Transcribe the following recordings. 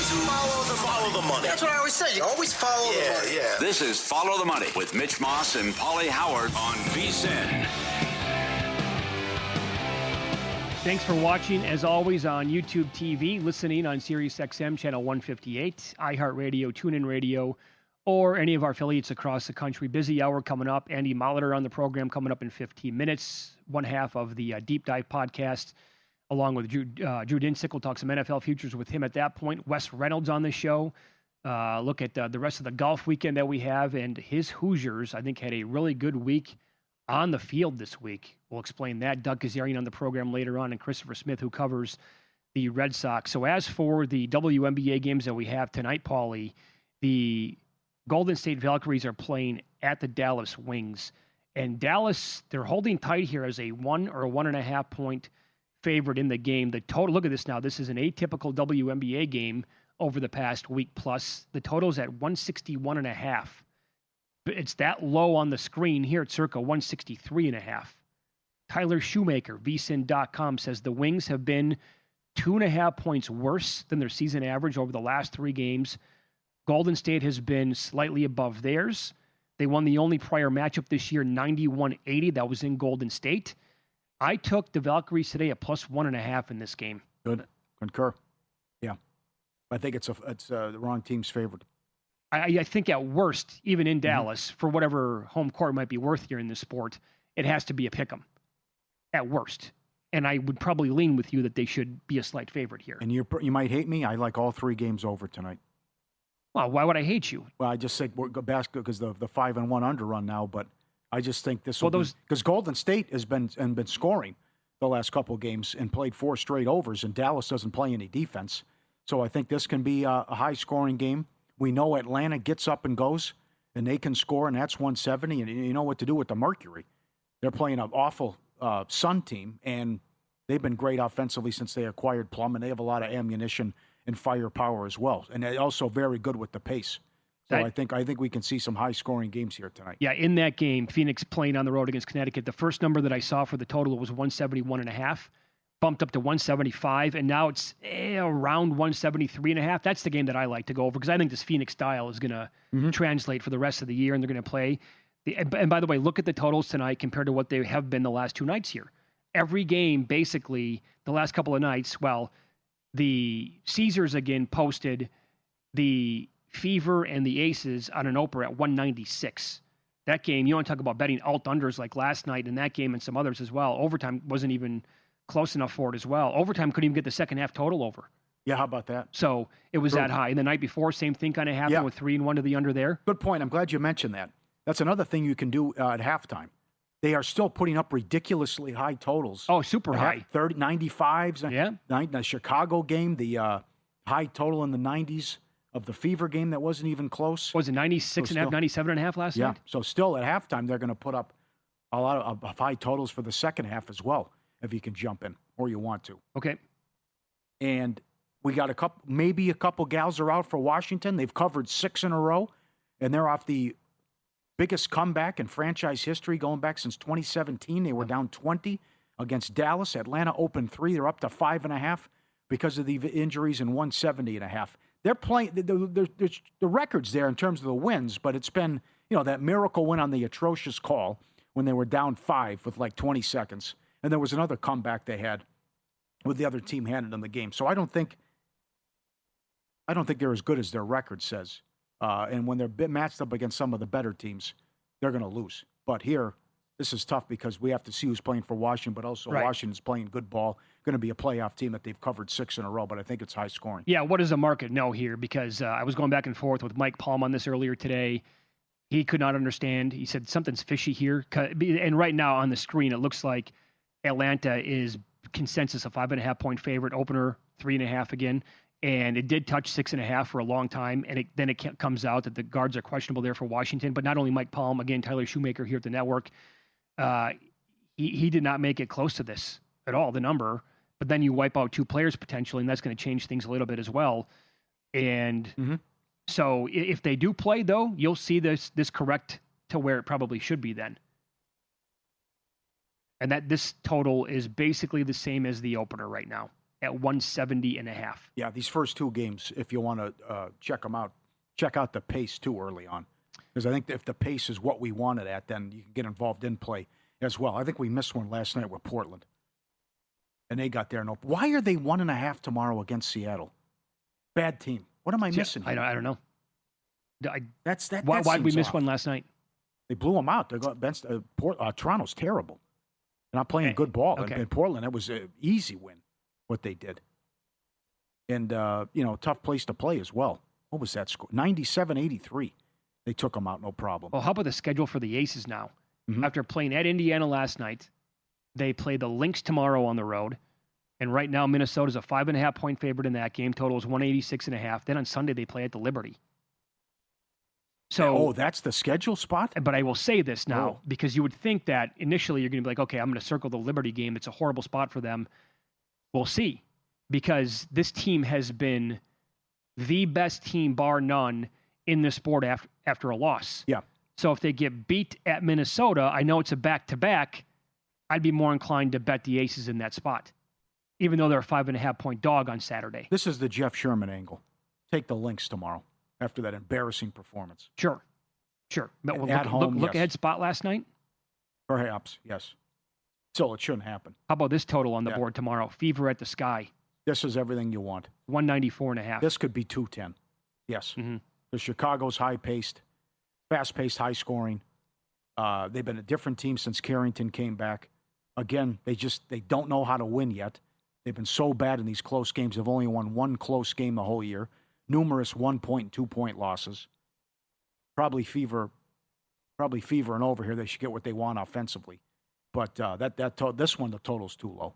Follow the money. That's what I always say. You always follow the money. Yeah. This is Follow the Money with Mitch Moss and Pauly Howard on VSiN. Thanks for watching, as always, on YouTube TV, listening on SiriusXM Channel 158, iHeartRadio, TuneIn Radio, or any of our affiliates across the country. Busy hour coming up. Andy Molitor on the program coming up in 15 minutes. One half of the Deep Dive podcast, along with Drew Dinsick. We'll talk some NFL futures with him at that point. Wes Reynolds on the show. Look at the rest of the golf weekend that we have. And his Hoosiers, I think, had a really good week on the field this week. We'll explain that. Doug Kazarian on the program later on, and Christopher Smith, who covers the Red Sox. So as for the WNBA games that we have tonight, Pauly, the Golden State Valkyries are playing at the Dallas Wings. And Dallas, they're holding tight here as a 1 or 1.5 point favorite in the game. The total, look at this now. This is an atypical WNBA game over the past week plus. The total's at 161.5. It's that low on the screen here at circa 163.5. Tyler Shoemaker, VSiN.com, says the Wings have been 2.5 points worse than their season average over the last 3 games. Golden State has been slightly above theirs. They won the only prior matchup this year, 91-80. That was in Golden State. I took the Valkyries today at plus 1.5 in this game. Good. Concur. Yeah. I think it's the wrong team's favorite. I think at worst, even in Dallas, for whatever home court might be worth here in this sport, it has to be a pick'em at worst. And I would probably lean with you that they should be a slight favorite here. And you might hate me. I like all 3 games over tonight. Well, why would I hate you? Well, I just think we're basketball because the 5-1 underrun now, but I just think this will because Golden State has been scoring the last couple of games and played 4 straight overs, and Dallas doesn't play any defense. So I think this can be a high-scoring game. We know Atlanta gets up and goes, and they can score, and that's 170, and you know what to do with the Mercury. They're playing an awful Sun team, and they've been great offensively since they acquired Plum, and they have a lot of ammunition and firepower as well, and they're also very good with the pace. So I think we can see some high-scoring games here tonight. Yeah, in that game, Phoenix playing on the road against Connecticut, the first number that I saw for the total was 171.5, bumped up to 175, and now it's around 173.5. That's the game that I like to go over because I think this Phoenix style is going to translate for the rest of the year, and they're going to play. And by the way, look at the totals tonight compared to what they have been the last 2 nights here. Every game, basically, the last couple of nights, the Caesars again posted the Fever and the Aces on an opener at 196. That game, you want to talk about betting alt-unders like last night in that game and some others as well. Overtime wasn't even close enough for it as well. Overtime couldn't even get the second half total over. Yeah, how about that? So it was that high. And the night before, same thing kind of happened with 3-1 to the under there. Good point. I'm glad you mentioned that. That's another thing you can do at halftime. They are still putting up ridiculously high totals. Oh, super high. 95s. Yeah. The Chicago game, the high total in the 90s of the Fever game that wasn't even close. Was it 96.5, 97.5 last night? Yeah. So still at halftime, they're going to put up a lot of high totals for the second half as well, if you can jump in or you want to. Okay. And we got maybe a couple gals are out for Washington. They've covered 6 in a row, and they're off the biggest comeback in franchise history going back since 2017. They were down 20 against Dallas. Atlanta opened 3. They're up to 5.5 because of the injuries and 170.5. They're playing the records there in terms of the wins, but it's been, that miracle win on the atrocious call when they were down 5 with like 20 seconds. And there was another comeback they had with the other team handed them the game. So I don't think they're as good as their record says. And when they're matched up against some of the better teams, they're going to lose. But here, this is tough because we have to see who's playing for Washington, but also Washington's playing good ball. Going to be a playoff team that they've covered 6 in a row, but I think it's high scoring. Yeah, what does the market know here? Because I was going back and forth with Mike Palm on this earlier today. He could not understand. He said something's fishy here. And right now on the screen, it looks like Atlanta is consensus a 5.5 point favorite, opener 3.5 again. And it did touch 6.5 for a long time. And then it comes out that the guards are questionable there for Washington. But not only Mike Palm, again, Tyler Shoemaker here at the network, he did not make it close to this at all, the number. But then you wipe out 2 players potentially, and that's going to change things a little bit as well. And so if they do play, though, you'll see this correct to where it probably should be then. And that this total is basically the same as the opener right now. at 170.5. Yeah, these first two games, if you want to check them out, check out the pace too early on. Because I think if the pace is what we wanted at, then you can get involved in play as well. I think we missed one last night with Portland. And they got there. Why are they 1.5 tomorrow against Seattle? Bad team. What am I missing here? I don't know. Why did we miss off. one last night? They blew them out. They got Toronto's terrible. They're not playing good ball. Okay. In Portland, that was an easy win, what they did. And, tough place to play as well. What was that score? 97-83. They took them out, no problem. Well, how about the schedule for the Aces now? Mm-hmm. After playing at Indiana last night, they play the Lynx tomorrow on the road. And right now, Minnesota's a 5.5-point favorite in that game. Total is 186.5. Then on Sunday, they play at the Liberty. So, that's the schedule spot? But I will say this now, because you would think that initially you're going to be like, okay, I'm going to circle the Liberty game. It's a horrible spot for them. We'll see. Because this team has been the best team, bar none, in the sport after a loss. Yeah. So if they get beat at Minnesota, I know it's a back-to-back, I'd be more inclined to bet the Aces in that spot, even though they're a 5.5-point dog on Saturday. This is the Jeff Sherman angle. Take the Lynx tomorrow after that embarrassing performance. Sure. But look ahead spot last night? Perhaps, yes. So it shouldn't happen. How about this total on the board tomorrow? Fever at the Sky. This is everything you want. 194.5. This could be 210. Yes. Mm-hmm. The Chicago's high-paced, fast-paced, high-scoring. They've been a different team since Carrington came back. Again, they don't know how to win yet. They've been so bad in these close games. They've only won one close game the whole year. Numerous 1-point and 2-point losses. Probably Fever and over here. They should get what they want offensively. But this one, the total's too low.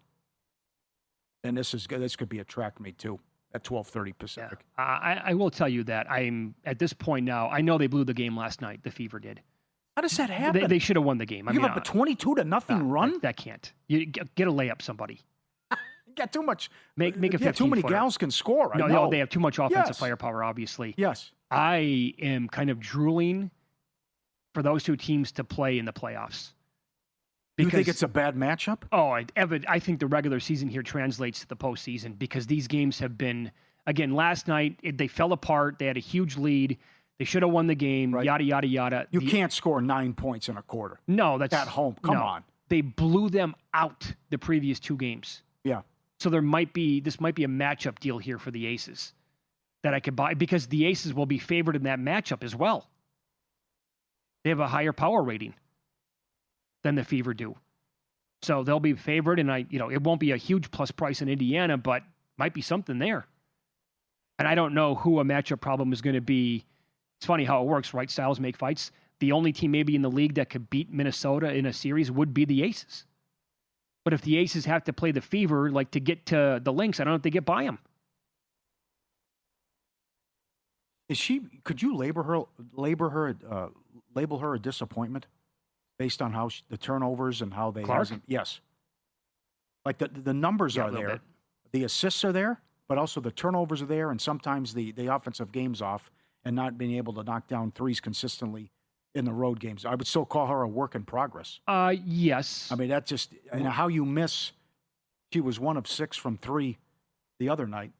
And this could be a track meet too at 12:30 Pacific. Yeah. I will tell you that I'm at this point now. I know they blew the game last night. The Fever did. How does that happen? They should have won the game. Give up a 22-0 run. That can't. You get a layup, somebody. Got too much. Make a 15-footer. Too many gals can score. No, they have too much offensive firepower. Obviously. Yes. I am kind of drooling for those two teams to play in the playoffs. You think it's a bad matchup? Oh, I think the regular season here translates to the postseason because these games have been, again, last night, they fell apart. They had a huge lead. They should have won the game, right. Yada, yada, yada. You can't score 9 points in a quarter. No, that's... At home. Come on. They blew them out the previous two games. Yeah. So this might be a matchup deal here for the Aces that I could buy because the Aces will be favored in that matchup as well. They have a higher power rating than the Fever do. So they'll be favored, and it won't be a huge plus price in Indiana, but might be something there. And I don't know who a matchup problem is going to be. It's funny how it works, right? Styles make fights. The only team maybe in the league that could beat Minnesota in a series would be the Aces. But if the Aces have to play the Fever, like to get to the Lynx, I don't know if they get by them. Could you label her a disappointment based on how the turnovers and how they... Clark? Yes. Like the numbers are there. The assists are there, but also the turnovers are there, and sometimes the offensive game's off and not being able to knock down threes consistently in the road games. I would still call her a work in progress. Yes. I mean, that's just how you miss. She was 1 of 6 from 3 the other night.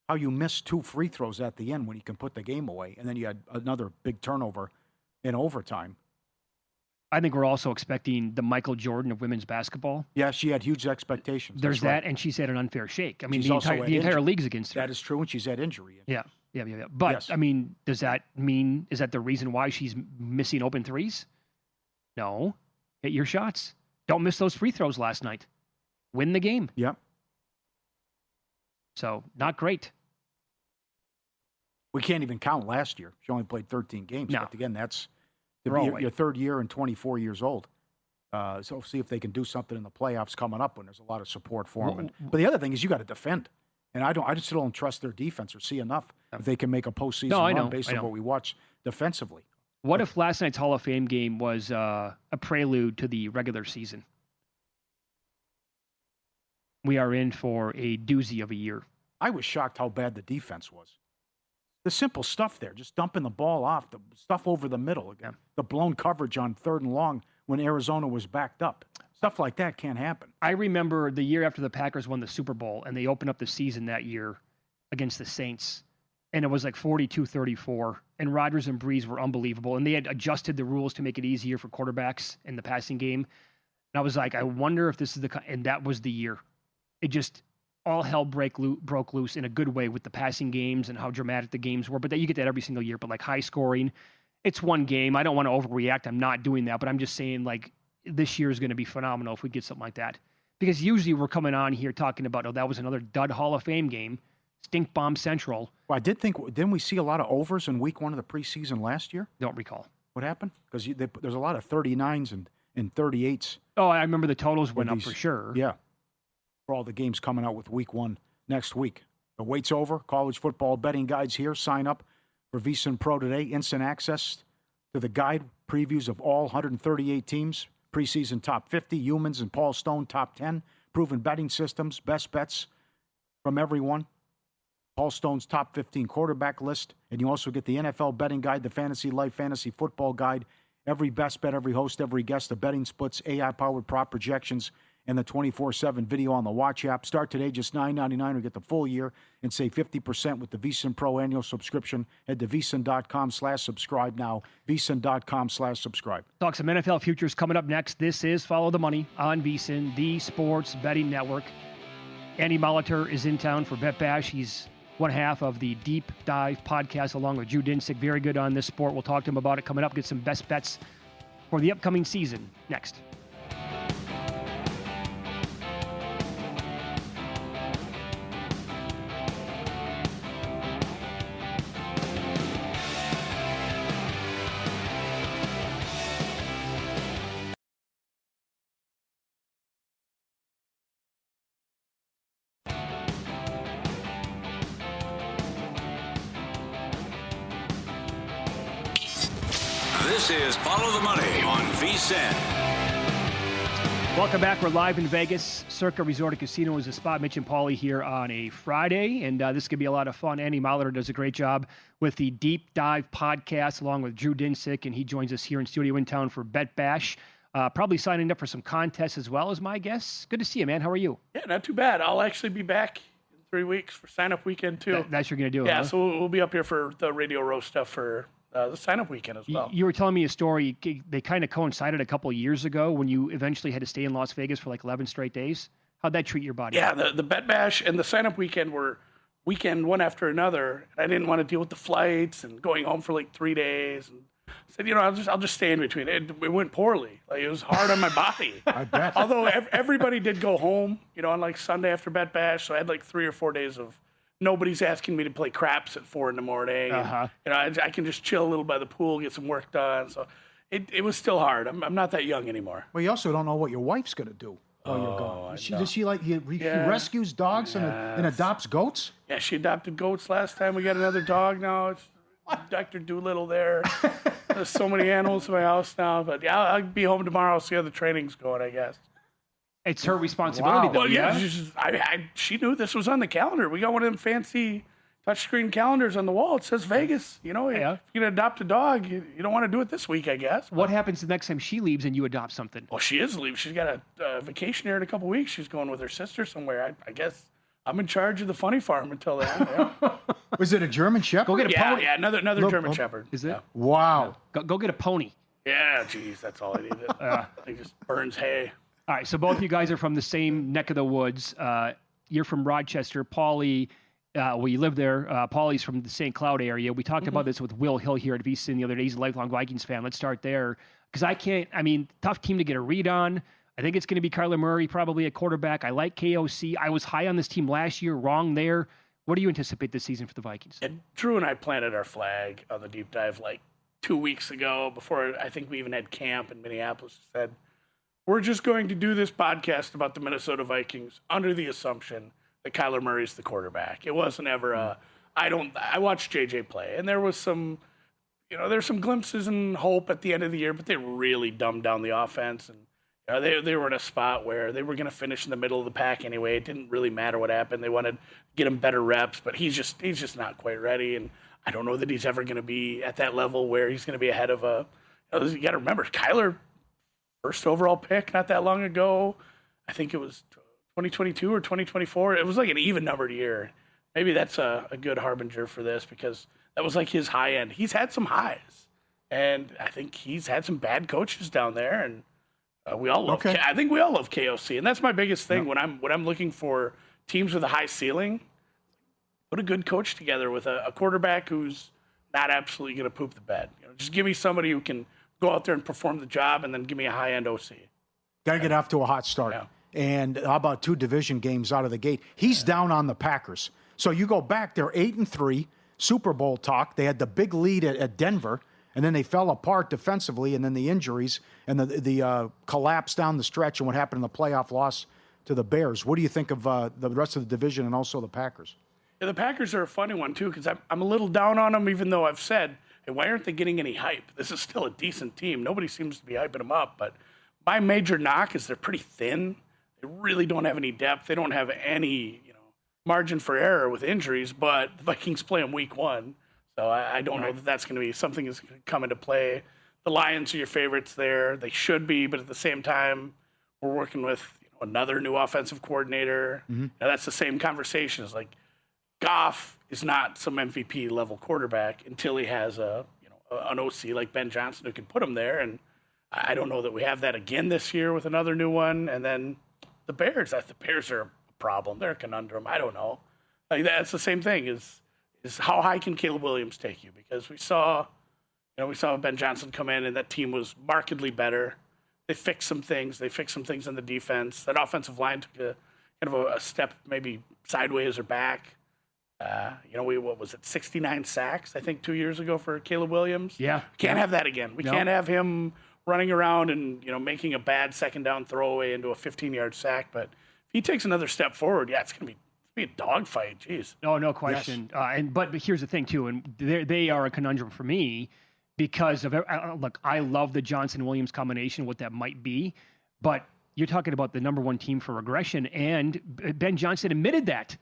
How you miss 2 free throws at the end when you can put the game away, and then you had another big turnover in overtime. I think we're also expecting the Michael Jordan of women's basketball. Yeah, she had huge expectations. There's that, and she's had an unfair shake. I mean, the entire league's against her. That is true, and she's had injury. Yeah. But, yes. I mean, is that the reason why she's missing open threes? No. Hit your shots. Don't miss those free throws last night. Win the game. Yep. So, not great. We can't even count last year. She only played 13 games. No. But again, that's your third year and 24 years old. So see if they can do something in the playoffs coming up when there's a lot of support for them. But the other thing is you got to defend. And I just don't trust their defense or see enough if they can make a postseason run based on what we watch defensively. What if last night's Hall of Fame game was a prelude to the regular season? We are in for a doozy of a year. I was shocked how bad the defense was. The simple stuff there, just dumping the ball off, the stuff over the middle, again, the blown coverage on 3rd and long when Arizona was backed up. Stuff like that can't happen. I remember the year after the Packers won the Super Bowl, and they opened up the season that year against the Saints, and it was like 42-34, and Rodgers and Breeze were unbelievable, and they had adjusted the rules to make it easier for quarterbacks in the passing game. And I was like, I wonder if this is and that was the year. It just, all hell broke loose in a good way with the passing games and how dramatic the games were, but you get that every single year, but like high scoring. It's one game. I don't want to overreact. I'm not doing that, but I'm just saying, like, this year is going to be phenomenal if we get something like that. Because usually we're coming on here talking about, oh, that was another dud Hall of Fame game, stink bomb central. Well, didn't we see a lot of overs in week 1 of the preseason last year? Don't recall. What happened? Because there's a lot of 39s and 38s. Oh, I remember the totals went up for sure. Yeah. For all the games coming out with week 1 next week. The wait's over. College football betting guides here. Sign up for VSiN Pro today. Instant access to the guide, previews of all 138 teams. Preseason top 50, Humans and Paul Stone top 10, proven betting systems, best bets from everyone. Paul Stone's top 15 quarterback list. And you also get the NFL betting guide, the Fantasy Life Fantasy Football Guide, every best bet, every host, every guest, the betting splits, AI-powered prop projections, and the 24/7 video on the Watch app. Start today, just $9.99 or get the full year and save 50% with the VSiN Pro annual subscription. Head to VSiN.com/subscribe now. VSiN.com/subscribe. Talk some NFL futures coming up next. This is Follow the Money on VSiN, the sports betting network. Andy Molitor is in town for Bet Bash. He's one half of the Deep Dive podcast along with Drew Dinsick. Very good on this sport. We'll talk to him about it coming up. Get some best bets for the upcoming season next. This is Follow the Money on VSiN. Welcome back. We're live in Vegas. Circa Resort and Casino is the spot. Mitch and Pauly here on a Friday, and this could be a lot of fun. Andy Molitor does a great job with the Deep Dive podcast along with Drew Dinsick, and he joins us here in studio in town for Bet Bash. Probably signing up for some contests as well, as my guess. Good to see you, man. How are you? Yeah, not too bad. I'll actually be back in 3 weeks for sign-up weekend, too. That's what you're going to do, Yeah, huh? so we'll be up here for the Radio Row stuff for the sign-up weekend as well. You were telling me a story. They kind of coincided a couple of years ago when you eventually had to stay in Las Vegas for like 11 straight days. How'd that treat your body? Yeah, the Bet Bash and the sign-up weekend were weekend one after another. And I didn't want to deal with the flights and going home for like 3 days. And I said, I'll just stay in between. It went poorly. Like, it was hard on my body. I bet. Although everybody did go home, on like Sunday after Bet Bash. So I had like 3 or 4 days of nobody's asking me to play craps at 4 a.m. And, I can just chill a little by the pool, get some work done. So it was still hard. I'm not that young anymore. Well, you also don't know what your wife's going to do while you're gone. Does she like, he rescues dogs and adopts goats? Yeah, she adopted goats last time. We got another dog now. It's Dr. Doolittle there. There's so many animals in my house now. But yeah, I'll be home tomorrow. See how the training's going, I guess. It's her responsibility, though. Well, yeah. She knew this was on the calendar. We got one of them fancy touchscreen calendars on the wall. It says Vegas. If you're going to adopt a dog, you don't want to do it this week, I guess. But what happens the next time she leaves and you adopt something? Well, she is leaving. She's got a vacation here in a couple weeks. She's going with her sister somewhere. I guess I'm in charge of the funny farm until then. Yeah. Was it a German Shepherd? Go get a pony. Yeah, another German Shepherd. Is it? Yeah. Wow. Go get a pony. Yeah, geez, that's all I needed. He just burns hay. All right, so both of you guys are from the same neck of the woods. You're from Rochester. Pauly, you live there. Pauly's from the St. Cloud area. We talked about this with Will Hill here at VSiN the other day. He's a lifelong Vikings fan. Let's start there. Because tough team to get a read on. I think it's going to be Kyler Murray, probably a quarterback. I like KOC. I was high on this team last year, wrong there. What do you anticipate this season for the Vikings? And Drew and I planted our flag on the deep dive like 2 weeks ago before I think we even had camp in Minneapolis. Said, we're just going to do this podcast about the Minnesota Vikings under the assumption that Kyler Murray's the quarterback. It wasn't ever I watched JJ play, and there was some, there's some glimpses and hope at the end of the year, but they really dumbed down the offense, and they were in a spot where they were going to finish in the middle of the pack anyway. It didn't really matter what happened. They wanted to get him better reps, but he's just not quite ready, and I don't know that he's ever going to be at that level where he's going to be ahead of you got to remember, Kyler first overall pick not that long ago. I think it was 2022 or 2024. It was like an even numbered year. Maybe that's a good harbinger for this because that was like his high end. He's had some highs, and I think he's had some bad coaches down there, and we all love. Okay. I think we all love KOC, and that's my biggest thing when I'm looking for teams with a high ceiling. Put a good coach together with a quarterback who's not absolutely going to poop the bed. Just give me somebody who can go out there and perform the job, and then give me a high end OC. Got to get off to a hot start. Yeah. And how about 2 division games out of the gate? He's down on the Packers. So you go back, they're 8-3, Super Bowl talk. They had the big lead at Denver, and then they fell apart defensively, and then the injuries and the collapse down the stretch and what happened in the playoff loss to the Bears. What do you think of the rest of the division and also the Packers? Yeah, the Packers are a funny one, too, because I'm a little down on them, even though I've said, hey, why aren't they getting any hype? This is still a decent team. Nobody seems to be hyping them up, but my major knock is they're pretty thin. They really don't have any depth. They don't have any margin for error with injuries, but the Vikings play them week 1, so I don't know that that's going to be something that's going to come into play. The Lions are your favorites there. They should be, but at the same time, we're working with another new offensive coordinator. Mm-hmm. Now, that's the same conversation. It's like Goff is not some MVP level quarterback until he has an OC like Ben Johnson who can put him there, and I don't know that we have that again this year with another new one. And then the Bears are a problem. They're a conundrum. I don't know. Like that's the same thing. Is how high can Caleb Williams take you? Because we saw Ben Johnson come in and that team was markedly better. They fixed some things. They fixed some things on the defense. That offensive line took a step maybe sideways or back. What was it, 69 sacks, I think, 2 years ago for Caleb Williams? Yeah. Can't have that again. We can't have him running around and, making a bad second down throwaway into a 15-yard sack. But if he takes another step forward, it's going to be a dogfight. Jeez. No question. Yes. But here's the thing, too, and they are a conundrum for me because of look, I love the Johnson-Williams combination, what that might be, but you're talking about the number 1 team for regression, and Ben Johnson admitted that.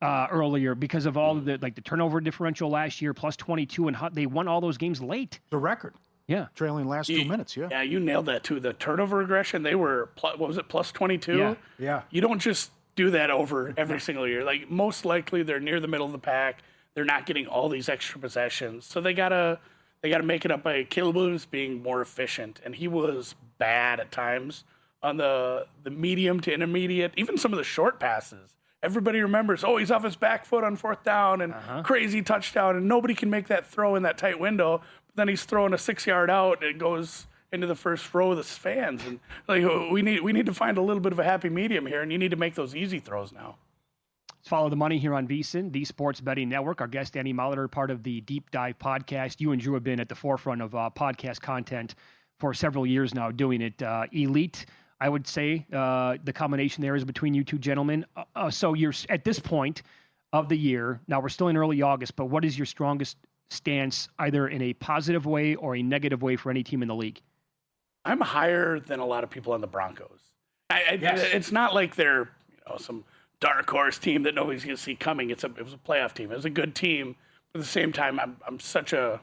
Earlier because of all of the turnover differential last year, plus 22, and they won all those games late. The record. Yeah. Trailing last 2 minutes, yeah. Yeah, you nailed that, too. The turnover regression, they were, plus 22? Yeah. You don't just do that over every single year. Like, most likely they're near the middle of the pack. They're not getting all these extra possessions. So they gotta make it up by Caleb Williams being more efficient. And he was bad at times on the medium to intermediate, even some of the short passes. Everybody remembers, he's off his back foot on 4th down and crazy touchdown, and nobody can make that throw in that tight window. But then he's throwing a 6-yard out, and it goes into the first row of the fans. And we need to find a little bit of a happy medium here, and you need to make those easy throws now. Let's follow the money here on VSiN, the Sports Betting Network. Our guest, Andy Molitor, part of the Deep Dive podcast. You and Drew have been at the forefront of podcast content for several years now, doing it elite. I would say the combination there is between you two gentlemen. So you're at this point of the year, now we're still in early August, but what is your strongest stance, either in a positive way or a negative way for any team in the league? I'm higher than a lot of people on the Broncos. Yes. It's not like they're some dark horse team that nobody's going to see coming. It was a playoff team. It was a good team. But at the same time, I'm such a...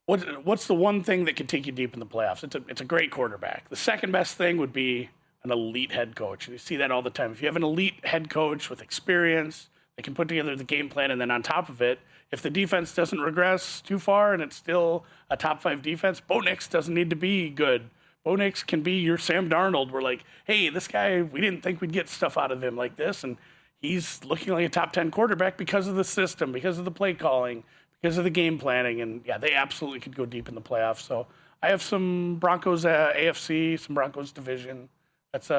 What's the one thing that can take you deep in the playoffs? It's a great quarterback. The second best thing would be an elite head coach. And you see that all the time. If you have an elite head coach with experience, they can put together the game plan, and then on top of it, if the defense doesn't regress too far and it's still a top 5 defense, Bo Nix doesn't need to be good. Bo Nix can be your Sam Darnold. We're like, hey, this guy, we didn't think we'd get stuff out of him like this, and he's looking like a top 10 quarterback because of the system, because of the play calling, because of the game planning, and they absolutely could go deep in the playoffs. So I have some Broncos AFC, some Broncos division. That's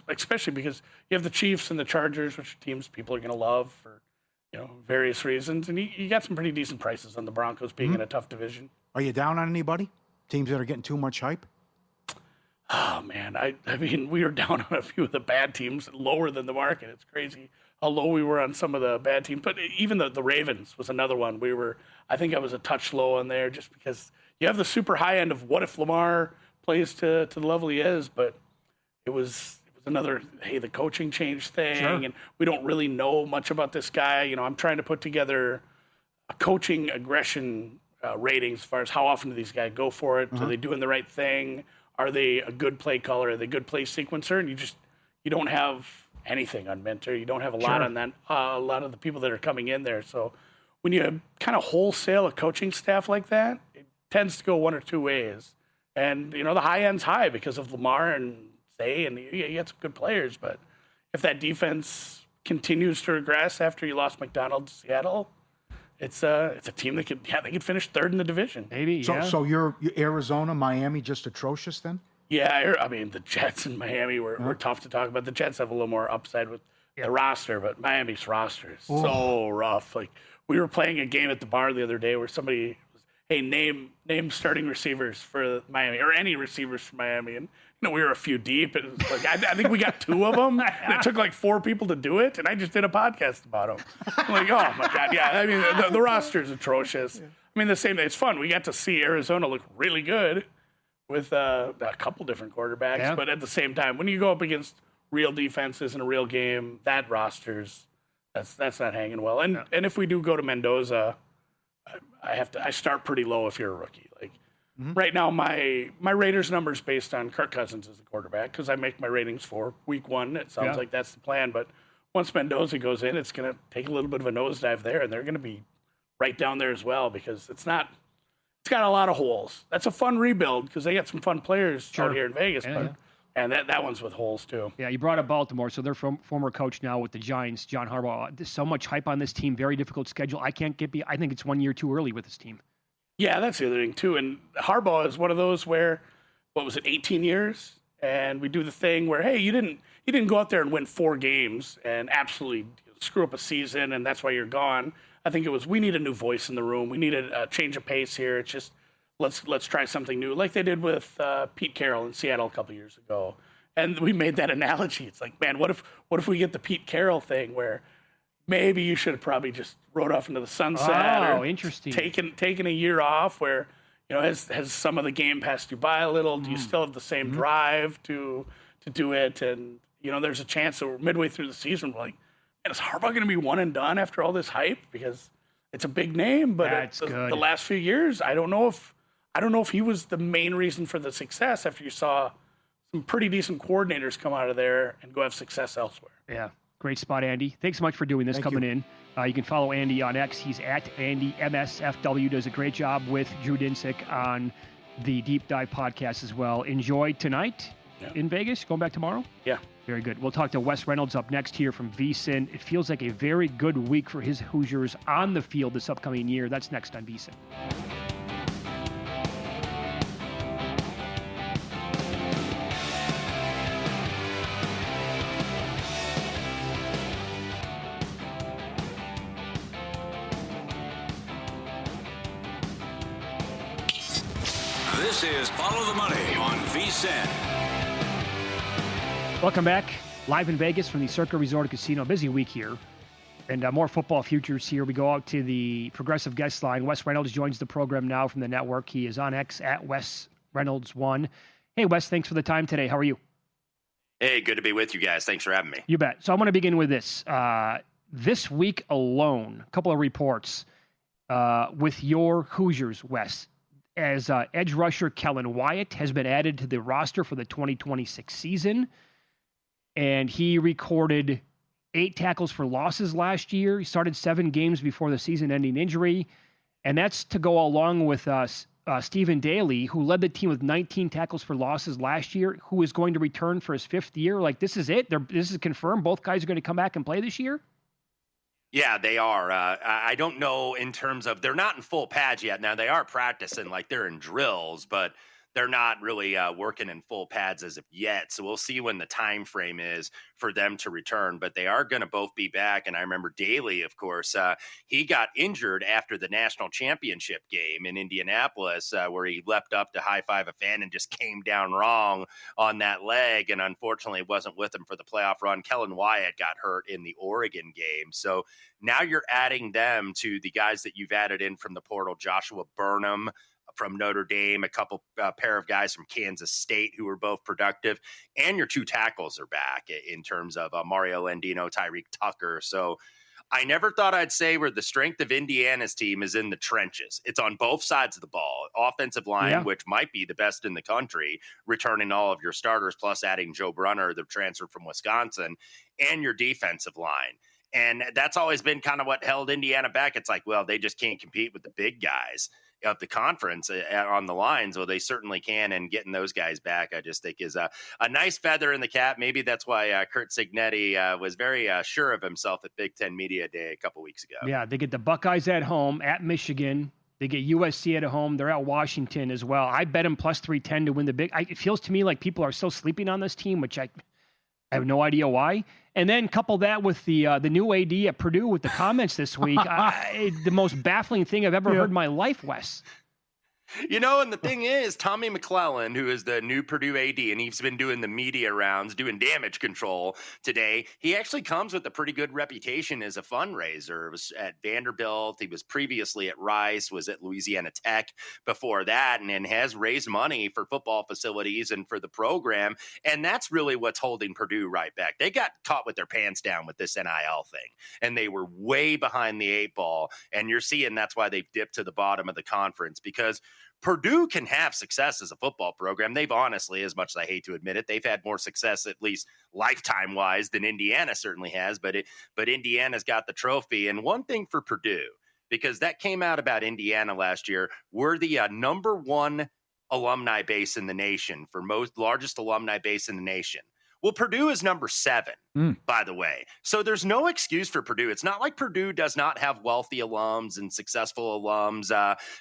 especially because you have the Chiefs and the Chargers, which are teams people are going to love for various reasons, and you got some pretty decent prices on the Broncos being in a tough division. Are you down on anybody? Teams that are getting too much hype? Oh man, I mean we were down on a few of the bad teams, lower than the market. It's crazy how low we were on some of the bad teams. But even the Ravens was another one. I think I was a touch low on there just because you have the super high end of what if Lamar plays to the level he is, but it was another, hey, the coaching change thing, sure. And we don't really know much about this guy. I'm trying to put together a coaching aggression ratings as far as how often do these guys go for it? Are they doing the right thing? Are they a good play caller? Are they a good play sequencer? And you don't have anything on Minter. You don't have a lot on that. A lot of the people that are coming in there. So when you kind of wholesale a coaching staff like that, it tends to go one or two ways. And the high end's high because of Lamar and Zay, and you get some good players. But if that defense continues to regress after you lost McDonald to Seattle, it's a team that could finish third in the division. Maybe. So you're Arizona, Miami, just atrocious then? Yeah, I mean the Jets and Miami were tough to talk about. The Jets have a little more upside with the roster, but Miami's roster is so rough. Like we were playing a game at the bar the other day where somebody was, hey, name starting receivers for Miami or any receivers for Miami, and we were a few deep. And it was like I think we got two of them. And it took like four people to do it, and I just did a podcast about them. I'm like, oh my god, yeah. I mean the roster is atrocious. I mean the same. It's fun. We got to see Arizona look really good with a couple different quarterbacks, but at the same time, when you go up against real defenses in a real game, that roster's that's not hanging well. And if we do go to Mendoza, I start pretty low if you're a rookie. Like right now, my Raiders numbers based on Kirk Cousins as the quarterback because I make my ratings for week one. It sounds like that's the plan, but once Mendoza goes in, it's going to take a little bit of a nosedive there, and they're going to be right down there as well because it's got a lot of holes. That's a fun rebuild because they got some fun players out here in Vegas. And that one's with holes, too. Yeah, you brought up Baltimore, so they're former coach now with the Giants, John Harbaugh. There's so much hype on this team, very difficult schedule. I think it's 1 year too early with this team. Yeah, that's the other thing, too. And Harbaugh is one of those where, 18 years? And we do the thing where, hey, you didn't go out there and win 4 games and absolutely screw up a season, and that's why you're gone. I think it was, we need a new voice in the room. We need a change of pace here. It's just, let's try something new, like they did with Pete Carroll in Seattle a couple years ago. And we made that analogy. It's like, man, what if we get the Pete Carroll thing where maybe you should have probably just rode off into the sunset or interesting. taken a year off where, has some of the game passed you by a little? Do you still have the same drive to do it? And, there's a chance that we're midway through the season, we're like, man, is Harbaugh going to be one and done after all this hype? Because it's a big name, but the last few years, I don't know if he was the main reason for the success after you saw some pretty decent coordinators come out of there and go have success elsewhere. Yeah, great spot, Andy. Thanks so much for doing this, coming in. You can follow Andy on X. He's at AndyMSFW. Does a great job with Drew Dinsick on the Deep Dive podcast as well. Enjoy tonight in Vegas. Going back tomorrow? Yeah. Very good. We'll talk to Wes Reynolds up next here from VSiN. It feels like a very good week for his Hoosiers on the field this upcoming year. That's next on VSiN. This is Follow the Money on VSiN. Welcome back. Live in Vegas from the Circa Resort and Casino. Busy week here. And more football futures here. We go out to the Progressive guest line. Wes Reynolds joins the program now from the network. He is on X at Wes Reynolds 1. Hey, Wes, thanks for the time today. How are you? Hey, good to be with you guys. Thanks for having me. You bet. So I'm going to begin with this. This week alone, a couple of reports with your Hoosiers, Wes. As edge rusher Kellen Wyatt has been added to the roster for the 2026 season. And he recorded 8 tackles for losses last year. He started 7 games before the season-ending injury. And that's to go along with Stephen Daly, who led the team with 19 tackles for losses last year, who is going to return for his 5th year. Like, this is it? This is confirmed? Both guys are going to come back and play this year? Yeah, they are. I don't know in terms of, they're not in full pads yet. Now, they are practicing, like they're in drills, but they're not really working in full pads as of yet. So we'll see when the time frame is for them to return. But they are going to both be back. And I remember Daly, of course, he got injured after the national championship game in Indianapolis, where he leapt up to high-five a fan and just came down wrong on that leg. And unfortunately, wasn't with him for the playoff run. Kellen Wyatt got hurt in the Oregon game. So now you're adding them to the guys that you've added in from the portal, Joshua Burnham from Notre Dame, a couple pair of guys from Kansas State who were both productive, and your 2 tackles are back in terms of Mario Landino, Tyreek Tucker. So I never thought I'd say where the strength of Indiana's team is in the trenches. It's on both sides of the ball. Offensive line, which might be the best in the country, returning all of your starters, plus adding Joe Brunner, the transfer from Wisconsin, and your defensive line. And that's always been kind of what held Indiana back. It's like, well, they just can't compete with the big guys of the conference on the lines. Well, they certainly can, and getting those guys back, I just think is a nice feather in the cap. Maybe that's why Kurt Cignetti was very sure of himself at Big Ten Media Day a couple weeks ago. Yeah, they get the Buckeyes at home, at Michigan. They get USC at home. They're at Washington as well. I bet them plus 310 to win the big. It feels to me like people are still sleeping on this team, which I have no idea why. And then couple that with the new AD at Purdue with the comments this week. The most baffling thing I've ever heard in my life, Wes. You know, and the thing is, Tommy McClellan, who is the new Purdue AD, and he's been doing the media rounds, doing damage control today, he actually comes with a pretty good reputation as a fundraiser. He was at Vanderbilt. He was previously at Rice, was at Louisiana Tech before that, and has raised money for football facilities and for the program. And that's really what's holding Purdue right back. They got caught with their pants down with this NIL thing, and they were way behind the 8 ball. And you're seeing that's why they've dipped to the bottom of the conference, because Purdue can have success as a football program. They've honestly, as much as I hate to admit it, they've had more success, at least lifetime-wise, than Indiana certainly has. But Indiana's got the trophy. And one thing for Purdue, because that came out about Indiana last year, we're the number 1 alumni base in the nation, for largest alumni base in the nation. Well, Purdue is number 7, by the way. So there's no excuse for Purdue. It's not like Purdue does not have wealthy alums and successful alums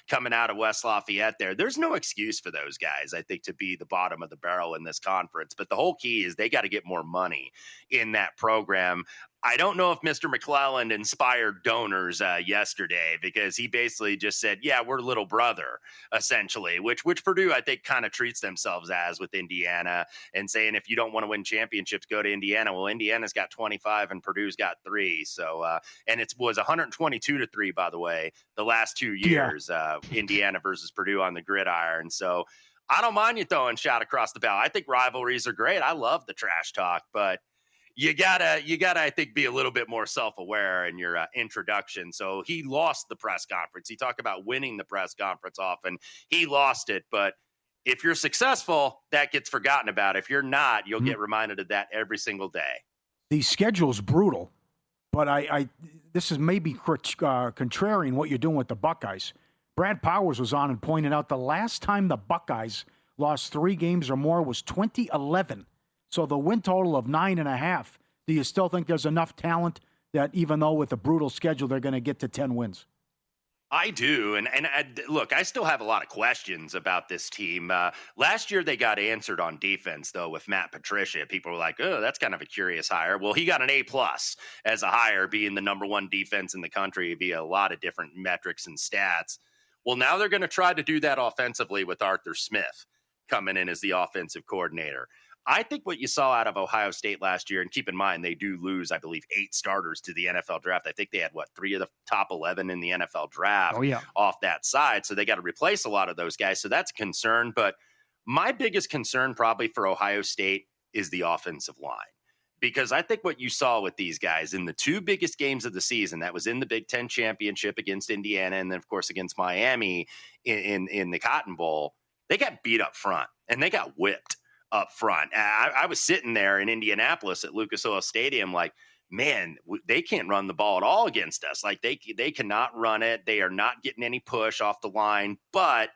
coming out of West Lafayette there. There's no excuse for those guys, I think, to be the bottom of the barrel in this conference. But the whole key is they got to get more money in that program. I don't know if Mr. McClellan inspired donors yesterday, because he basically just said, yeah, we're little brother, essentially, which Purdue, I think, kind of treats themselves as with Indiana, and saying, if you don't want to win championships, go to Indiana. Well, Indiana's got 25 and Purdue's got 3. So, and it was 122-3, by the way, the last 2 years, Indiana versus Purdue on the gridiron. So I don't mind you throwing shot across the bow. I think rivalries are great. I love the trash talk, but you gotta, I think, be a little bit more self-aware in your introduction. So he lost the press conference. He talked about winning the press conference often. He lost it, but if you're successful, that gets forgotten about. If you're not, you'll get reminded of that every single day. The schedule's brutal, but this is maybe contrarian what you're doing with the Buckeyes. Brad Powers was on and pointed out the last time the Buckeyes lost 3 games or more was 2011. So the win total of 9.5, do you still think there's enough talent that even though with a brutal schedule, they're going to get to 10 wins? I do. And look, I still have a lot of questions about this team. Last year, they got answered on defense, though, with Matt Patricia. People were like, oh, that's kind of a curious hire. Well, he got an A+ as a hire, being the number 1 defense in the country via a lot of different metrics and stats. Well, now they're going to try to do that offensively with Arthur Smith coming in as the offensive coordinator. I think what you saw out of Ohio State last year, and keep in mind, they do lose, I believe, 8 starters to the NFL draft. I think they had, 3 of the top 11 in the NFL draft off that side. So they got to replace a lot of those guys. So that's a concern. But my biggest concern probably for Ohio State is the offensive line. Because I think what you saw with these guys in the 2 biggest games of the season, that was in the Big Ten championship against Indiana, and then, of course, against Miami in the Cotton Bowl, they got beat up front, and they got whipped up front. I was sitting there in Indianapolis at Lucas Oil Stadium like, man, they can't run the ball at all against us. Like, they cannot run it. They are not getting any push off the line, but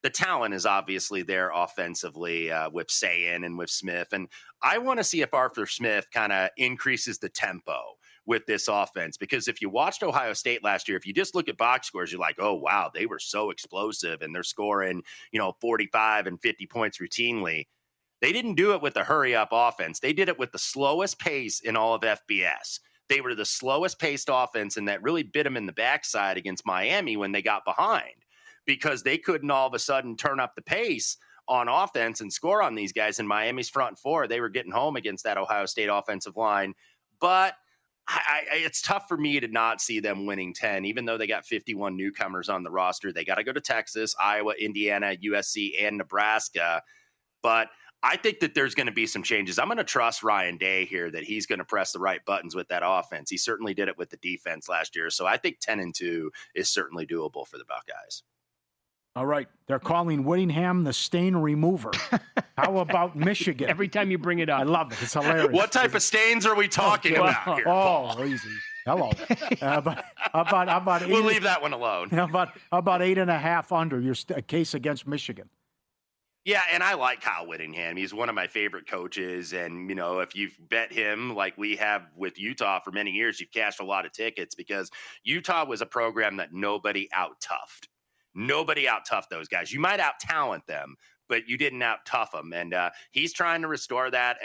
the talent is obviously there offensively with Sayin and with Smith. And I want to see if Arthur Smith kind of increases the tempo with this offense, because if you watched Ohio State last year, if you just look at box scores, you're like, oh, wow, they were so explosive and they're scoring, 45 and 50 points routinely. They didn't do it with a hurry-up offense. They did it with the slowest pace in all of FBS. They were the slowest paced offense, and that really bit them in the backside against Miami when they got behind, because they couldn't all of a sudden turn up the pace on offense and score on these guys. In Miami's front 4, they were getting home against that Ohio State offensive line. But it's tough for me to not see them winning 10, even though they got 51 newcomers on the roster. They got to go to Texas, Iowa, Indiana, USC, and Nebraska. But I think that there's going to be some changes. I'm going to trust Ryan Day here that he's going to press the right buttons with that offense. He certainly did it with the defense last year. So I think 10-2 is certainly doable for the Buckeyes. All right. They're calling Whittingham the stain remover. How about Michigan? Every time you bring it up. I love it. It's hilarious. What type of stains are we talking about here? Oh, easy. Hello. About we'll leave that one alone. About 8.5 under your case against Michigan. Yeah, and I like Kyle Whittingham. He's one of my favorite coaches. And, if you've bet him like we have with Utah for many years, you've cashed a lot of tickets because Utah was a program that nobody out-toughed. Nobody out-toughed those guys. You might out-talent them, but you didn't out-tough them. And he's trying to restore that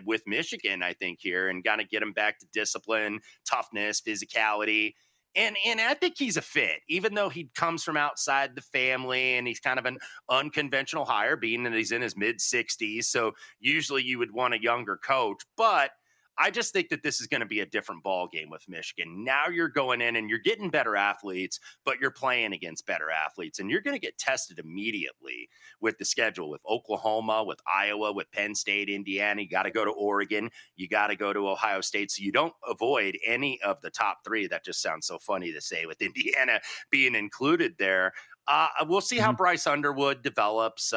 with Michigan, I think, here, and kind of get them back to discipline, toughness, physicality. And I think he's a fit, even though he comes from outside the family and he's kind of an unconventional hire, being that he's in his mid-60s. So usually you would want a younger coach. But I just think that this is going to be a different ball game with Michigan. Now you're going in and you're getting better athletes, but you're playing against better athletes. And you're going to get tested immediately with the schedule, with Oklahoma, with Iowa, with Penn State, Indiana. You got to go to Oregon. You got to go to Ohio State. So you don't avoid any of the top three. That just sounds so funny to say with Indiana being included there. We'll see how Bryce Underwood develops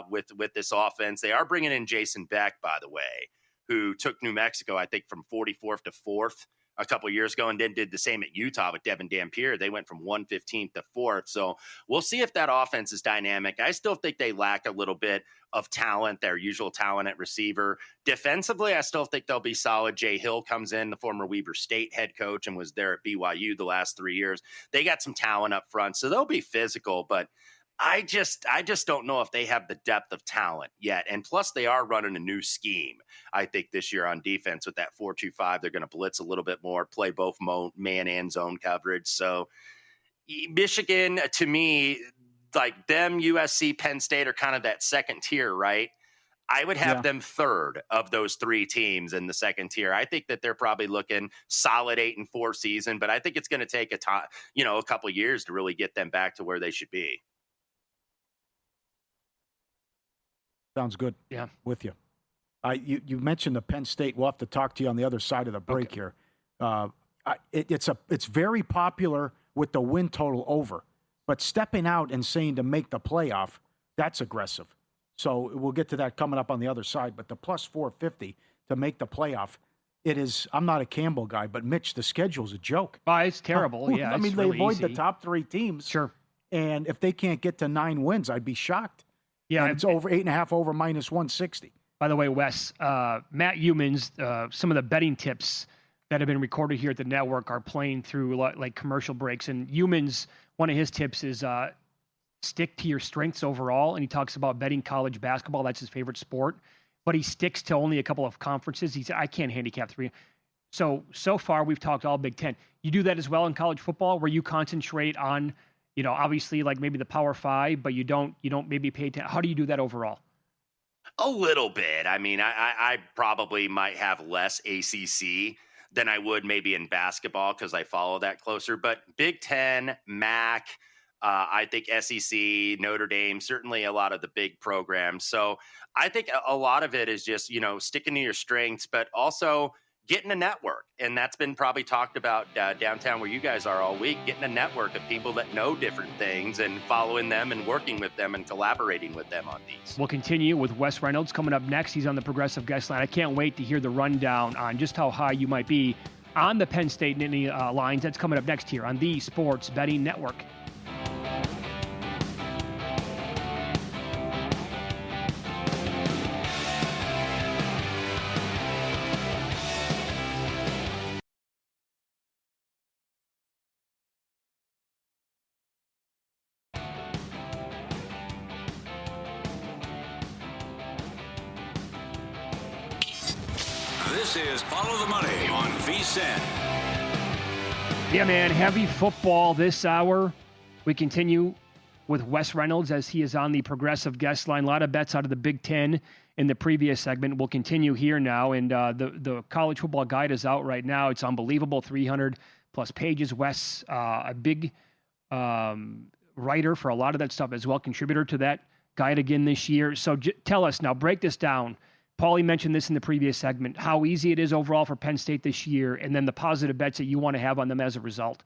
with this offense. They are bringing in Jason Beck, by the way, who took New Mexico, I think, from 44th to 4th a couple of years ago, and then did the same at Utah with Devin Dampier. They went from 115th to 4th. So we'll see if that offense is dynamic. I still think they lack a little bit of talent, their usual talent at receiver. Defensively, I still think they'll be solid. Jay Hill comes in, the former Weber State head coach, and was there at BYU the last 3 years. They got some talent up front, so they'll be physical, but I just don't know if they have the depth of talent yet. And plus, they are running a new scheme, I think, this year on defense with that 4-2-5. They're going to blitz a little bit more, play both man and zone coverage. So Michigan, to me, like them, USC, Penn State are kind of that second tier, right? I would have them third of those three teams in the second tier. I think that they're probably looking solid 8-4 season, but I think it's going to take a couple of years to really get them back to where they should be. Sounds good. Yeah. With you. You mentioned the Penn State. We'll have to talk to you on the other side of the break here. It's very popular with the win total over, but stepping out and saying to make the playoff, that's aggressive. So we'll get to that coming up on the other side. But the plus 450 to make the playoff, it is. I'm not a Campbell guy, but Mitch, the schedule's a joke. It's terrible. Yeah, I mean, they really avoid easy. the top three teams. Sure. And if they can't get to 9 wins, I'd be shocked. Yeah, and it's over 8.5 over minus 160. By the way, Wes, Matt Humans, some of the betting tips that have been recorded here at the network are playing through like commercial breaks. And Humans, one of his tips is stick to your strengths overall. And he talks about betting college basketball. That's his favorite sport. But he sticks to only a couple of conferences. He said, I can't handicap 3. So far, we've talked all Big Ten. You do that as well in college football, where you concentrate on, obviously like maybe the Power 5, but you don't maybe pay attention. How do you do that overall? A little bit. I mean, I probably might have less ACC than I would maybe in basketball because I follow that closer. But Big Ten, MAC, I think SEC, Notre Dame, certainly a lot of the big programs. So I think a lot of it is just, sticking to your strengths, but also getting a network. And that's been probably talked about downtown where you guys are all week, getting a network of people that know different things and following them and working with them and collaborating with them on these. We'll continue with Wes Reynolds coming up next. He's on the Progressive Guest Line. I can't wait to hear the rundown on just how high you might be on the Penn State Nittany lines. That's coming up next here on the Sports Betting Network. This is Follow the Money on VSiN. Yeah, man, heavy football this hour. We continue with Wes Reynolds as he is on the Progressive Guest Line. A lot of bets out of the Big Ten in the previous segment. We'll continue here now, and the college football guide is out right now. It's unbelievable, 300-plus pages. Wes, a big writer for a lot of that stuff as well, contributor to that guide again this year. So tell us now, break this down. Pauly mentioned this in the previous segment, how easy it is overall for Penn State this year, and then the positive bets that you want to have on them as a result.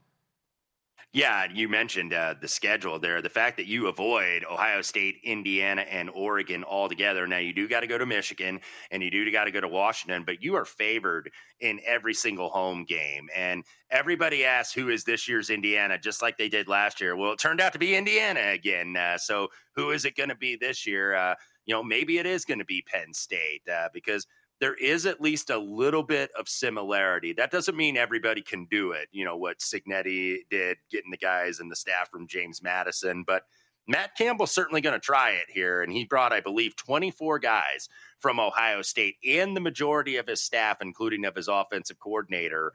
Yeah, you mentioned the schedule there. The fact that you avoid Ohio State, Indiana, and Oregon altogether. Now, you do got to go to Michigan and you do got to go to Washington, but you are favored in every single home game. And everybody asks, who is this year's Indiana, just like they did last year? Well, it turned out to be Indiana again. So who is it going to be this year? Maybe it is going to be Penn State because there is at least a little bit of similarity. That doesn't mean everybody can do it. What Cignetti did, getting the guys and the staff from James Madison, but Matt Campbell's certainly going to try it here. And he brought, I believe, 24 guys from Ohio State and the majority of his staff, including of his offensive coordinator,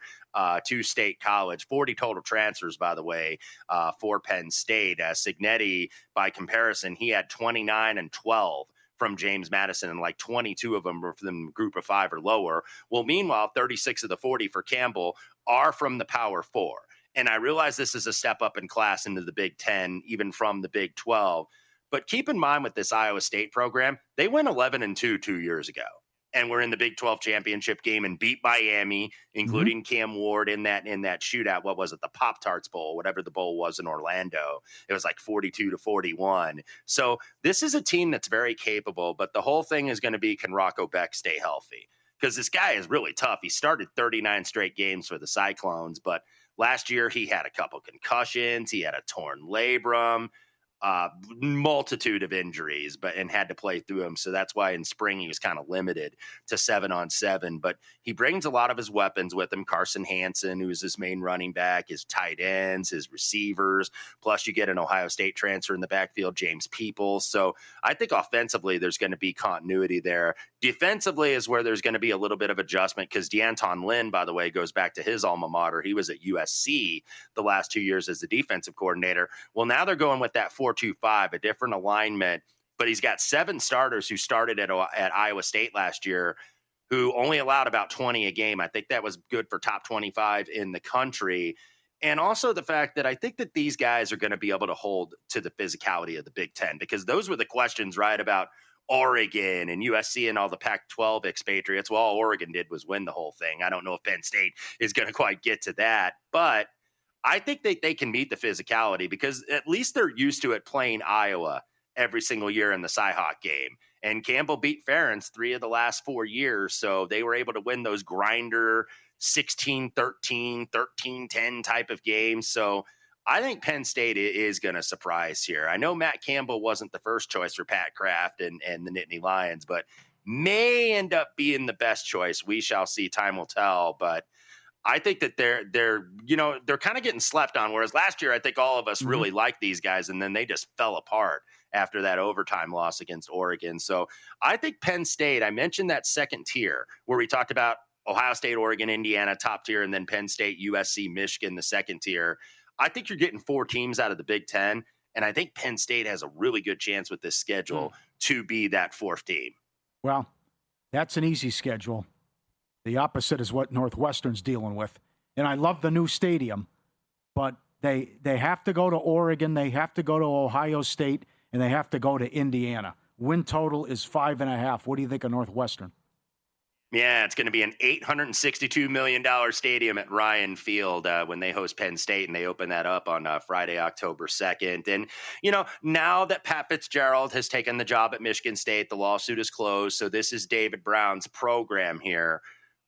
to State College. 40 total transfers, by the way, for Penn State. Cignetti, by comparison, he had 29 and 12 from James Madison, and like 22 of them were from the group of 5 or lower. Well, meanwhile, 36 of the 40 for Campbell are from the Power 4. And I realize this is a step up in class into the Big 10, even from the Big 12. But keep in mind with this Iowa State program, they went 11-2 2 years ago. And we're in the Big 12 championship game and beat Miami, including Cam Ward in that shootout. What was it? The Pop-Tarts Bowl, whatever the bowl was in Orlando. It was like 42-41. So this is a team that's very capable, but the whole thing is going to be, can Rocco Beck stay healthy? Because this guy is really tough. He started 39 straight games for the Cyclones, but last year he had a couple concussions. He had a torn labrum. Multitude of injuries, and had to play through them. So that's why in spring he was kind of limited to 7-on-7. But he brings a lot of his weapons with him. Carson Hansen, who's his main running back, his tight ends, his receivers. Plus, you get an Ohio State transfer in the backfield, James Peoples. So I think offensively there's going to be continuity there. Defensively is where there's going to be a little bit of adjustment because D'Anton Lynn, by the way, goes back to his alma mater. He was at USC the last 2 years as the defensive coordinator. Well, now they're going with that 4-2-5, a different alignment, but he's got 7 starters who started at Iowa State last year who only allowed about 20 a game. I think that was good for top 25 in the country. And also the fact that I think that these guys are going to be able to hold to the physicality of the Big Ten, because those were the questions, right, about Oregon and USC and all the Pac-12 expatriates. Well, all Oregon did was win the whole thing. I don't know if Penn State is going to quite get to that, but I think that they can meet the physicality because at least they're used to it playing Iowa every single year in the Cyhawk game. And Campbell beat Ferentz 3 of the last 4 years, so they were able to win those grinder 16-13, 13-10 type of games. So I think Penn State is going to surprise here. I know Matt Campbell wasn't the first choice for Pat Kraft and the Nittany Lions, but may end up being the best choice. We shall see. Time will tell. But I think that they're kind of getting slept on. Whereas last year, I think all of us really liked these guys, and then they just fell apart after that overtime loss against Oregon. So I think Penn State, I mentioned that second tier where we talked about Ohio State, Oregon, Indiana, top tier, and then Penn State, USC, Michigan, the second tier. I think you're getting 4 teams out of the Big Ten, and I think Penn State has a really good chance with this schedule to be that 4th team. Well, that's an easy schedule. The opposite is what Northwestern's dealing with. And I love the new stadium, but they have to go to Oregon, they have to go to Ohio State, and they have to go to Indiana. Win total is 5.5. What do you think of Northwestern? Yeah, it's going to be an $862 million stadium at Ryan Field when they host Penn State, and they open that up on Friday, October 2nd. And, now that Pat Fitzgerald has taken the job at Michigan State, the lawsuit is closed. So this is David Brown's program here.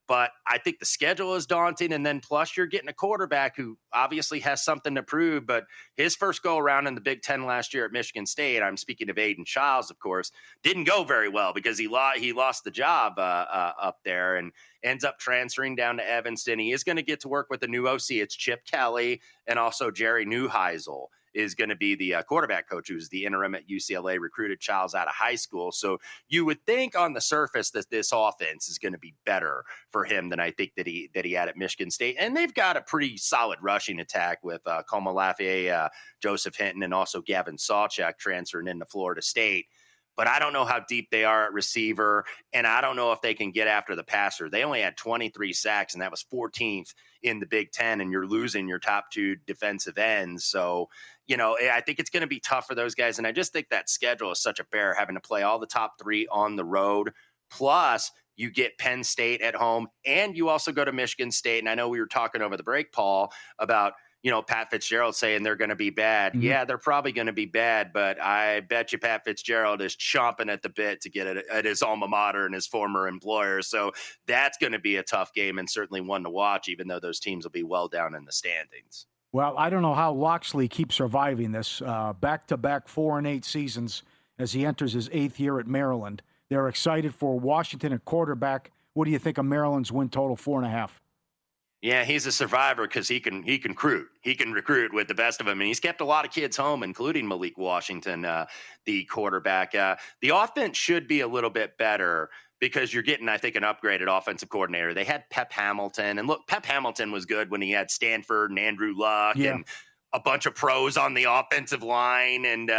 But I think the schedule is daunting, and then plus you're getting a quarterback who obviously has something to prove, but his first go-around in the Big Ten last year at Michigan State, I'm speaking of Aiden Childs, of course, didn't go very well because he lost the job up there and ends up transferring down to Evanston. He is going to get to work with a new OC. It's Chip Kelly, and also Jerry Neuheisel is going to be the quarterback coach, who's the interim at UCLA, recruited Childs out of high school. So you would think on the surface that this offense is going to be better for him than I think that he had at Michigan State. And they've got a pretty solid rushing attack with Como Lafayette, Joseph Hinton, and also Gavin Sawchuk transferring into Florida State. But I don't know how deep they are at receiver, and I don't know if they can get after the passer. They only had 23 sacks, and that was 14th in the Big Ten, and you're losing your top 2 defensive ends. So, I think it's going to be tough for those guys. And I just think that schedule is such a bear, having to play all the top 3 on the road. Plus, you get Penn State at home, and you also go to Michigan State. And I know we were talking over the break, Paul, about Pat Fitzgerald saying they're going to be bad. Mm-hmm. Yeah, they're probably going to be bad, but I bet you Pat Fitzgerald is chomping at the bit to get it at his alma mater and his former employer. So that's going to be a tough game, and certainly one to watch, even though those teams will be well down in the standings. Well, I don't know how Loxley keeps surviving this. Back-to-back 4-8 seasons as he enters his 8th year at Maryland. They're excited for Washington at quarterback. What do you think of Maryland's win total, 4.5? Yeah, he's a survivor because he can recruit. He can recruit with the best of them, and he's kept a lot of kids home, including Malik Washington, the quarterback. The offense should be a little bit better because you're getting, I think, an upgraded offensive coordinator. They had Pep Hamilton, and look, Pep Hamilton was good when he had Stanford and Andrew Luck and a bunch of pros on the offensive line, and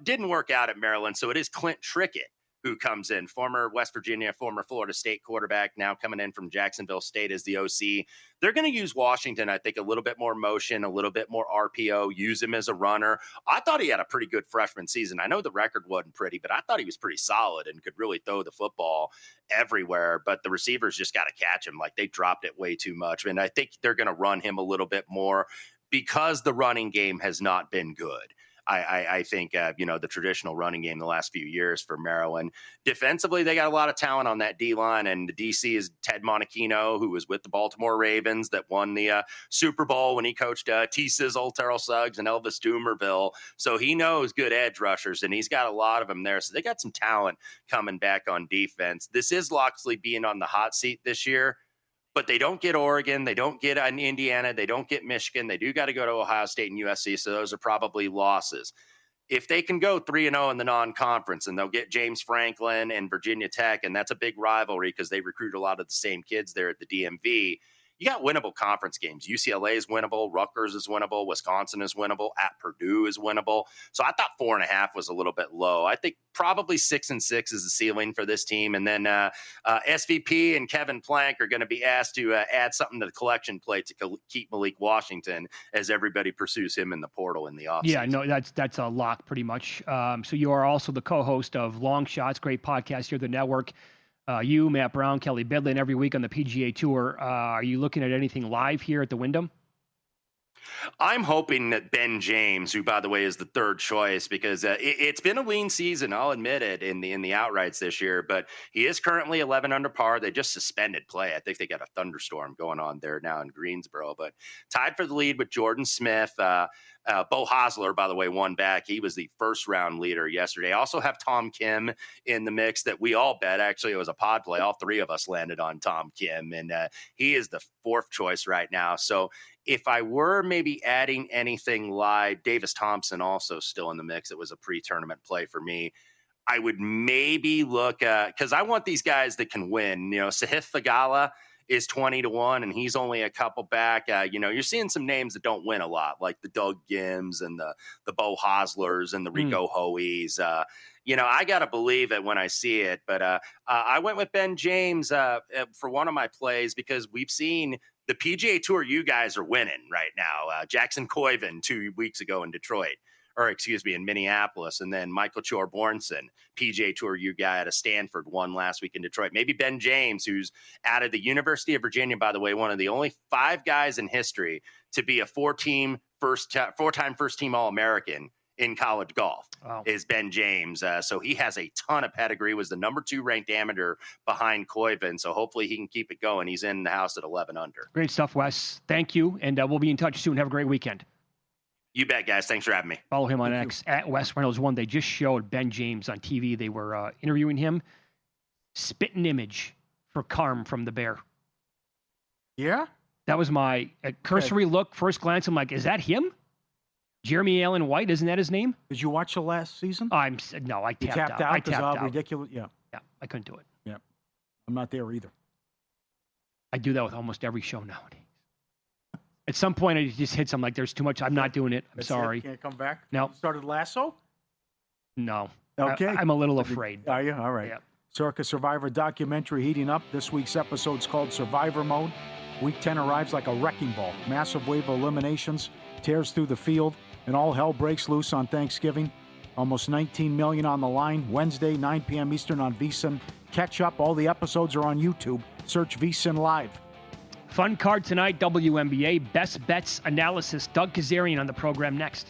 didn't work out at Maryland. So it is Clint Trickett who comes in, former West Virginia, former Florida State quarterback, now coming in from Jacksonville State as the OC. They're going to use Washington, I think, a little bit more motion, a little bit more RPO, use him as a runner. I thought he had a pretty good freshman season. I know the record wasn't pretty, but I thought he was pretty solid and could really throw the football everywhere. But the receivers just got to catch him. Like, they dropped it way too much. And I think they're going to run him a little bit more because the running game has not been good. I think, the traditional running game the last few years for Maryland. Defensively, they got a lot of talent on that D-line, and the DC is Ted Monachino, who was with the Baltimore Ravens that won the Super Bowl when he coached T-Sizzle, Terrell Suggs, and Elvis Dumerville. So he knows good edge rushers, and he's got a lot of them there. So they got some talent coming back on defense. This is Loxley being on the hot seat this year. But they don't get Oregon, they don't get Indiana, they don't get Michigan. They do got to go to Ohio State and USC, so those are probably losses. If they can go 3-0 in the non-conference, and they'll get James Franklin and Virginia Tech, and that's a big rivalry because they recruit a lot of the same kids there at the DMV, you got winnable conference games. UCLA is winnable. Rutgers is winnable. Wisconsin is winnable. At Purdue is winnable. So I thought 4.5 was a little bit low. I think probably 6-6 is the ceiling for this team. And then SVP and Kevin Plank are going to be asked to add something to the collection plate to keep Malik Washington as everybody pursues him in the portal in the offseason. Yeah, no, that's a lock pretty much. So you are also the co-host of Long Shots, great podcast here at the network. You, Matt Brown, Kelly Bedlin, every week on the PGA Tour. Are you looking at anything live here at the Wyndham? I'm hoping that Ben James, who, by the way, is the third choice, because it's been a lean season, I'll admit it, in the outrights this year, but he is currently 11 under par. They just suspended play. I think they got a thunderstorm going on there now in Greensboro, but tied for the lead with Jordan Smith. Bo Hosler, by the way, won back. He was the first-round leader yesterday. I also have Tom Kim in the mix that we all bet. Actually, it was a pod play. All three of us landed on Tom Kim, and he is the fourth choice right now. So if I were maybe adding anything live, Davis Thompson also still in the mix. It was a pre-tournament play for me. I would maybe look at, because I want these guys that can win. Sahith Theegala is 20-1, and he's only a couple back. You're seeing some names that don't win a lot, like the Doug Gims and the Bo Hoslers and the Rico Hoeys. I got to believe it when I see it. But I went with Ben James for one of my plays because we've seen the PGA Tour. You guys are winning right now. Jackson Koiven 2 weeks ago in Detroit. In Minneapolis. And then Michael Chorbornson, PGA Tour U guy out of Stanford, won last week in Detroit. Maybe Ben James, who's out of the University of Virginia, by the way, one of the only 5 guys in history to be a four-time first-team All-American in college golf. Wow. Is Ben James. So he has a ton of pedigree, was the number 2 ranked amateur behind Koiven. So hopefully he can keep it going. He's in the house at 11 under. Great stuff, Wes. Thank you. And we'll be in touch soon. Have a great weekend. You bet, guys. Thanks for having me. Follow him on X at Wes Reynolds 1. They just showed Ben James on TV. They were interviewing him. Spitting image for Carm from the Bear. Yeah? That was my cursory look. First glance, I'm like, is that him? Jeremy Allen White, isn't that his name? Did you watch the last season? I tapped out. You tapped out because how ridiculous. Yeah. Yeah, I couldn't do it. Yeah. I'm not there either. I do that with almost every show nowadays. At some point, it just hits. I'm like, there's too much. I'm not doing it. I'm sorry. You can't come back? No. You started Lasso? No. Okay. I'm a little afraid. Are you? All right. Yeah. Circa Survivor documentary heating up. This week's episode's called Survivor Mode. Week 10 arrives like a wrecking ball. Massive wave of eliminations tears through the field. and all hell breaks loose on Thanksgiving. Almost $19 million on the line. Wednesday, 9 p.m. Eastern on VSiN. Catch up. All the episodes are on YouTube. Search VSiN Live. Fun card tonight, WNBA. Best bets analysis. Doug Kazarian on the program next.